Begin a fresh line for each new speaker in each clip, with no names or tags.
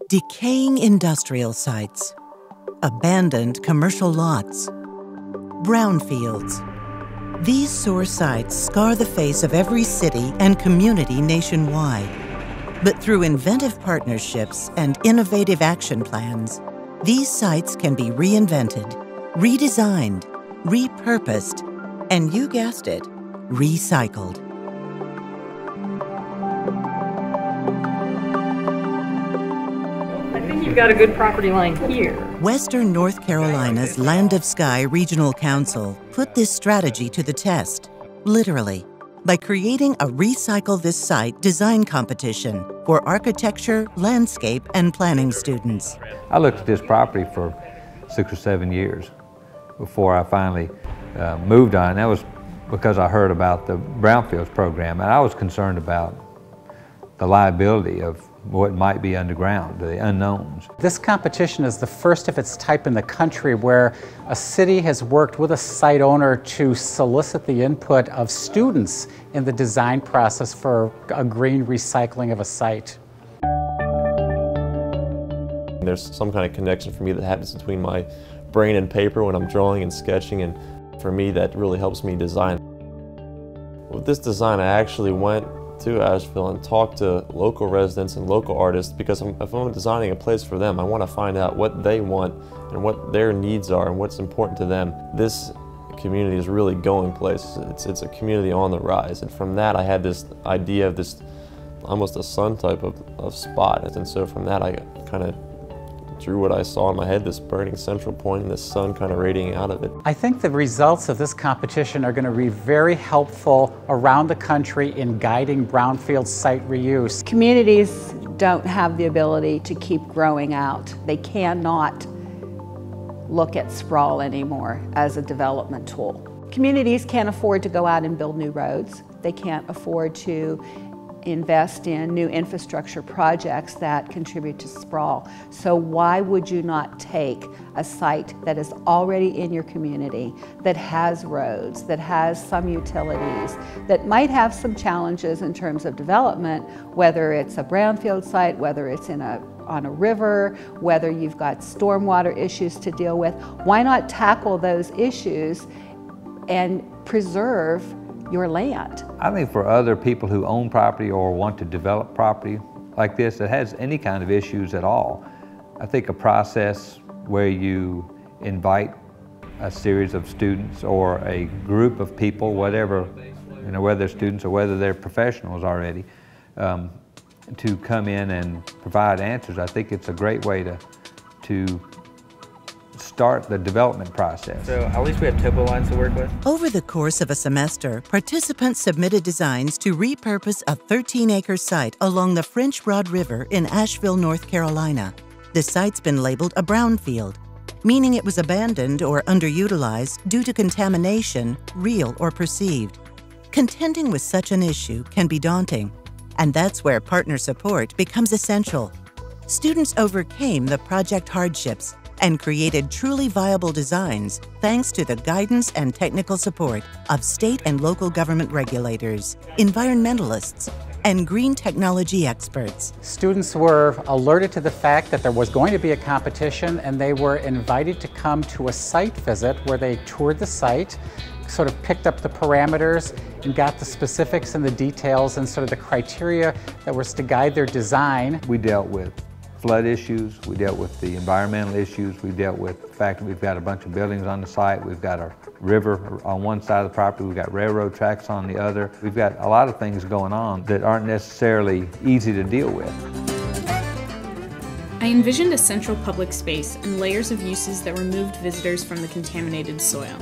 Decaying industrial sites, abandoned commercial lots, brownfields. These sore sites scar the face of every city and community nationwide. But through inventive partnerships and innovative action plans, these sites can be reinvented, redesigned, repurposed, and you guessed it, recycled.
I think you've got a good property line here.
Western North Carolina's Land of Sky Regional Council put this strategy to the test, literally, by creating a Recycle This Site design competition for architecture, landscape, and planning students.
I looked at this property for 6 or 7 years before I finally moved on. That was because I heard about the Brownfields program, and I was concerned about the liability of what might be underground, the unknowns.
This competition is the first of its type in the country where a city has worked with a site owner to solicit the input of students in the design process for a green recycling of a site.
There's some kind of connection for me that happens between my brain and paper when I'm drawing and sketching, and for me that really helps me design. With this design, I actually went to Asheville and talk to local residents and local artists, because if I'm designing a place for them, I want to find out what they want and what their needs are and what's important to them. This community is really going places. It's a community on the rise, and from that I had this idea of this almost a sun type of spot, and so from that I kind of drew what I saw in my head, this burning central point and this sun kind of radiating out of it.
I think the results of this competition are going to be very helpful around the country in guiding brownfield site reuse.
Communities don't have the ability to keep growing out. They cannot look at sprawl anymore as a development tool. Communities can't afford to go out and build new roads. They can't afford to invest in new infrastructure projects that contribute to sprawl. So why would you not take a site that is already in your community, that has roads, that has some utilities, that might have some challenges in terms of development, whether it's a brownfield site, whether it's on a river, whether you've got stormwater issues to deal with. Why not tackle those issues and preserve your land?
I think for other people who own property or want to develop property like this that has any kind of issues at all, I think a process where you invite a series of students or a group of people, whatever, whether they're students or whether they're professionals already, to come in and provide answers. I think it's a great way to start the development process.
So at least we have topo lines to work with.
Over the course of a semester, participants submitted designs to repurpose a 13-acre site along the French Broad River in Asheville, North Carolina. The site's been labeled a brownfield, meaning it was abandoned or underutilized due to contamination, real or perceived. Contending with such an issue can be daunting, and that's where partner support becomes essential. Students overcame the project hardships and created truly viable designs thanks to the guidance and technical support of state and local government regulators, environmentalists, and green technology experts.
Students were alerted to the fact that there was going to be a competition, and they were invited to come to a site visit where they toured the site, sort of picked up the parameters and got the specifics and the details and sort of the criteria that was to guide their design.
We dealt with flood issues, we dealt with the environmental issues, we dealt with the fact that we've got a bunch of buildings on the site, we've got a river on one side of the property, we've got railroad tracks on the other. We've got a lot of things going on that aren't necessarily easy to deal with.
I envisioned a central public space and layers of uses that removed visitors from the contaminated soil.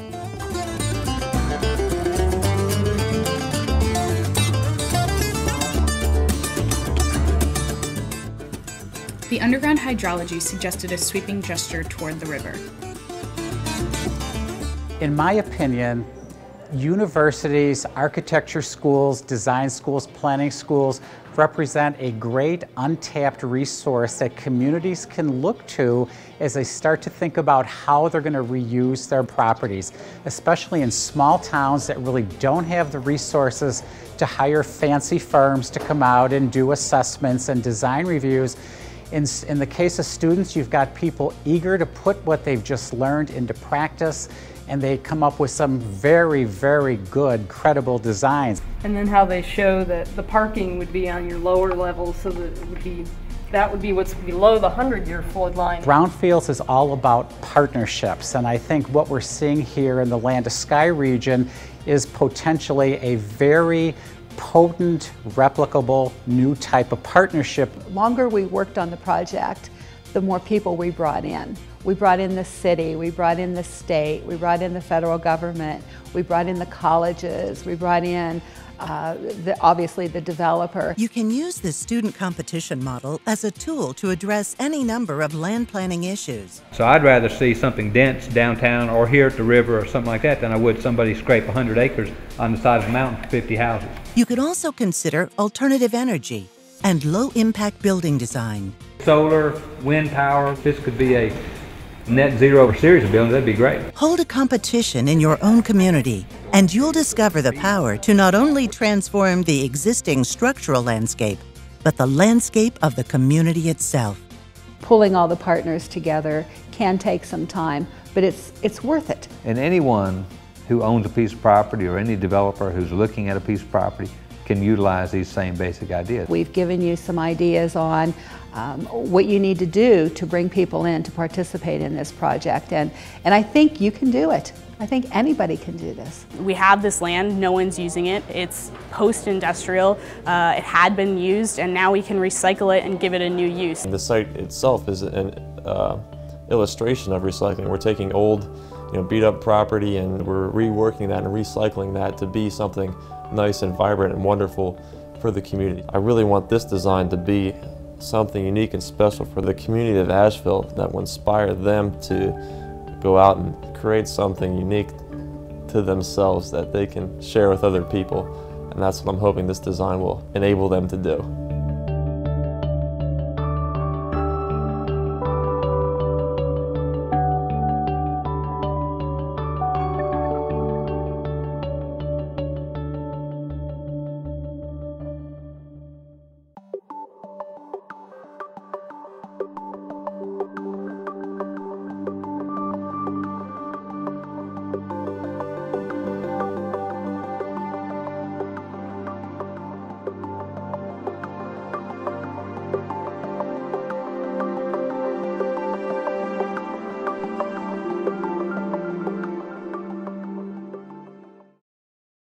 The underground hydrology suggested a sweeping gesture toward the river.
In my opinion, universities, architecture schools, design schools, planning schools represent a great untapped resource that communities can look to as they start to think about how they're going to reuse their properties, especially in small towns that really don't have the resources to hire fancy firms to come out and do assessments and design reviews. In the case of students, you've got people eager to put what they've just learned into practice, and they come up with some very, very good, credible designs.
And then how they show that the parking would be on your lower level, so that would be what's below the 100-year flood line.
Brownfields is all about partnerships, and I think what we're seeing here in the Land to Sky region is potentially a very potent, replicable, new type of partnership.
The longer we worked on the project, the more people we brought in. We brought in the city, we brought in the state, we brought in the federal government, we brought in the colleges, we brought in obviously the developer.
You can use the student competition model as a tool to address any number of land planning issues.
So I'd rather see something dense downtown or here at the river or something like that than I would somebody scrape 100 acres on the side of a mountain for 50 houses.
You could also consider alternative energy and low-impact building design.
Solar, wind power, this could be a net zero series of buildings, that'd be great.
Hold a competition in your own community, and you'll discover the power to not only transform the existing structural landscape, but the landscape of the community itself.
Pulling all the partners together can take some time, but it's worth it.
And anyone who owns a piece of property or any developer who's looking at a piece of property can utilize these same basic ideas.
We've given you some ideas on what you need to do to bring people in to participate in this project, and I think you can do it. I think anybody can do this.
We have this land, no one's using it. It's post-industrial, it had been used, and now we can recycle it and give it a new use.
The site itself is an illustration of recycling. We're taking old, beat up property and we're reworking that and recycling that to be something nice and vibrant and wonderful for the community. I really want this design to be something unique and special for the community of Asheville that will inspire them to go out and create something unique to themselves that they can share with other people. And that's what I'm hoping this design will enable them to do.